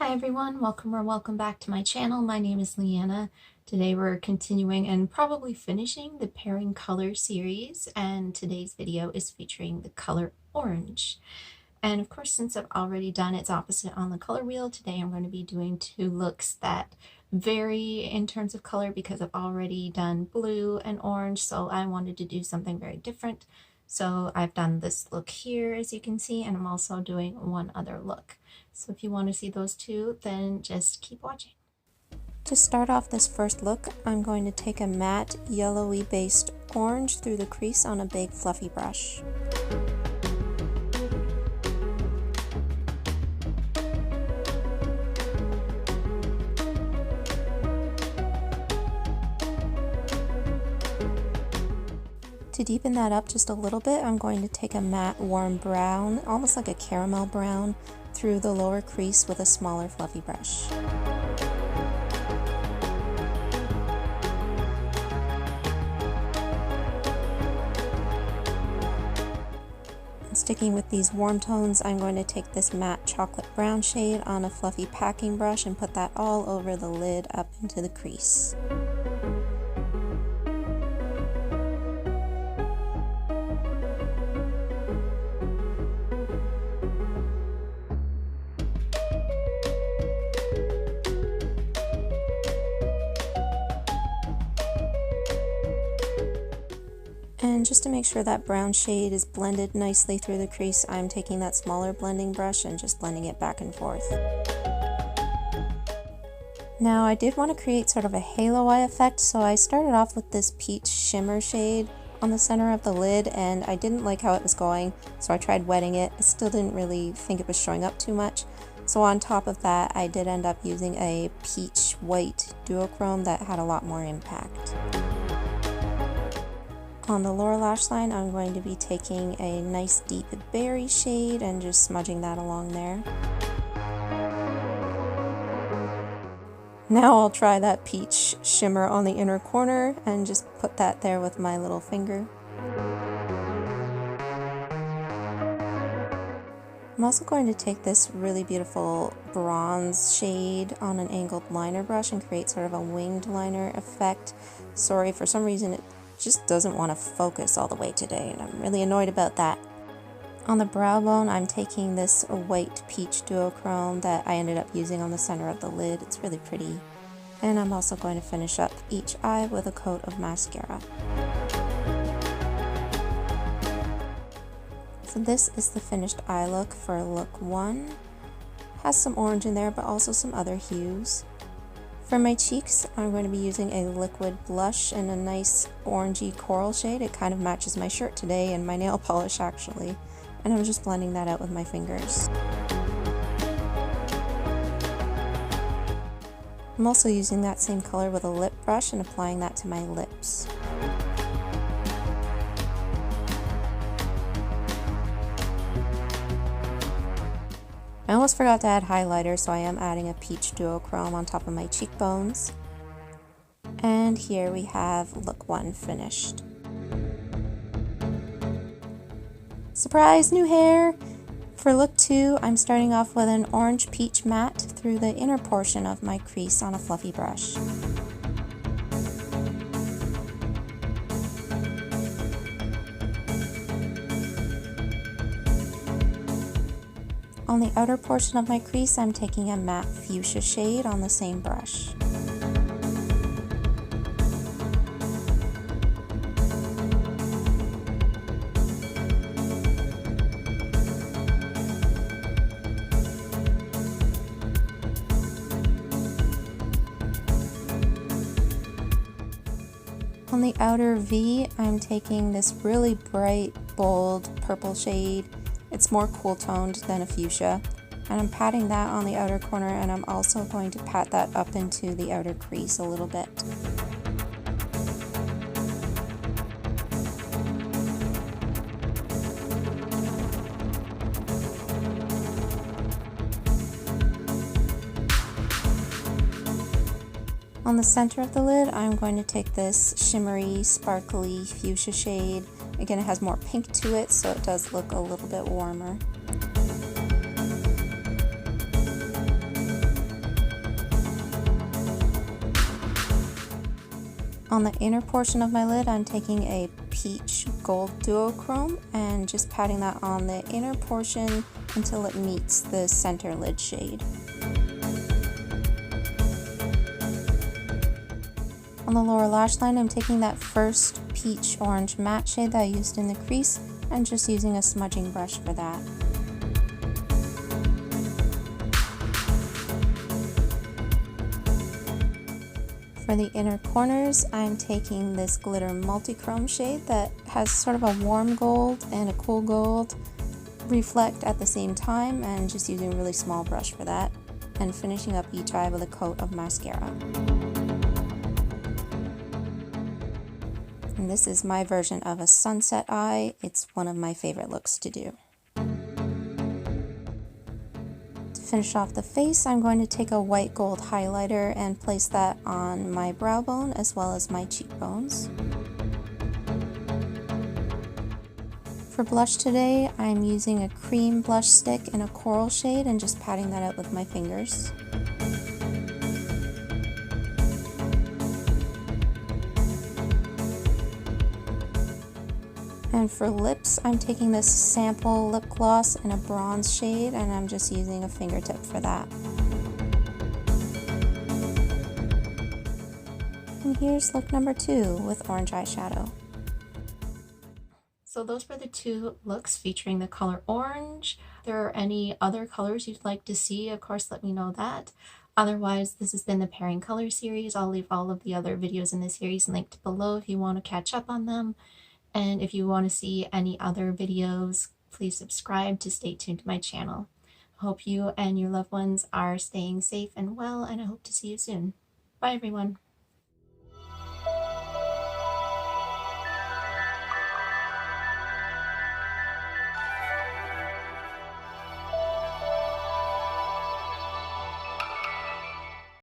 Hi everyone, welcome or welcome back to my channel. My name is Liana. Today we're continuing and probably finishing the pairing color series, and today's video is featuring the color orange. And of course, since I've already done its opposite on the color wheel, today I'm going to be doing two looks that vary in terms of color because I've already done blue and orange, so I wanted to do something very different. So I've done this look here, as you can see, and I'm also doing one other look. So if you want to see those two, then just keep watching. To start off this first look, I'm going to take a matte yellowy based orange through the crease on a big fluffy brush. To deepen that up just a little bit, I'm going to take a matte warm brown, almost like a caramel brown, through the lower crease with a smaller fluffy brush. And sticking with these warm tones, I'm going to take this matte chocolate brown shade on a fluffy packing brush and put that all over the lid up into the crease. And just to make sure that brown shade is blended nicely through the crease, I'm taking that smaller blending brush and just blending it back and forth. Now I did want to create sort of a halo eye effect, so I started off with this peach shimmer shade on the center of the lid, and I didn't like how it was going, so I tried wetting it. I still didn't really think it was showing up too much. So on top of that, I did end up using a peach white duochrome that had a lot more impact. On the lower lash line, I'm going to be taking a nice deep berry shade and just smudging that along there. Now I'll try that peach shimmer on the inner corner and just put that there with my little finger. I'm also going to take this really beautiful bronze shade on an angled liner brush and create sort of a winged liner effect. Sorry, for some reason it just doesn't want to focus all the way today, and I'm really annoyed about that. On the brow bone, I'm taking this white peach duochrome that I ended up using on the center of the lid. It's really pretty. And I'm also going to finish up each eye with a coat of mascara. So this is the finished eye look for look 1. Has some orange in there, but also some other hues. For my cheeks, I'm going to be using a liquid blush in a nice orangey coral shade. It kind of matches my shirt today and my nail polish actually. And I'm just blending that out with my fingers. I'm also using that same color with a lip brush and applying that to my lips. I almost forgot to add highlighter, so I am adding a peach duochrome on top of my cheekbones. And here we have look 1 finished. Surprise, new hair! For look 2, I'm starting off with an orange peach matte through the inner portion of my crease on a fluffy brush. On the outer portion of my crease, I'm taking a matte fuchsia shade on the same brush. On the outer V, I'm taking this really bright, bold purple shade. It's more cool toned than a fuchsia, and I'm patting that on the outer corner, and I'm also going to pat that up into the outer crease a little bit. On the center of the lid, I'm going to take this shimmery, sparkly fuchsia shade. Again, it has more pink to it, so it does look a little bit warmer. On the inner portion of my lid, I'm taking a peach gold duochrome and just patting that on the inner portion until it meets the center lid shade. On the lower lash line, I'm taking that first peach orange matte shade that I used in the crease and just using a smudging brush for that. For the inner corners, I'm taking this glitter multi-chrome shade that has sort of a warm gold and a cool gold reflect at the same time, and just using a really small brush for that, and finishing up each eye with a coat of mascara. And this is my version of a sunset eye. It's one of my favorite looks to do. To finish off the face, I'm going to take a white gold highlighter and place that on my brow bone as well as my cheekbones. For blush today, I'm using a cream blush stick in a coral shade and just patting that out with my fingers. And for lips, I'm taking this sample lip gloss in a bronze shade and I'm just using a fingertip for that. And here's look number 2 with orange eyeshadow. So those were the 2 looks featuring the color orange. If there are any other colors you'd like to see, of course, let me know that. Otherwise, this has been the Pairing Color series. I'll leave all of the other videos in the series linked below if you want to catch up on them. And if you want to see any other videos, please subscribe to stay tuned to my channel. I hope you and your loved ones are staying safe and well, and I hope to see you soon. Bye, everyone.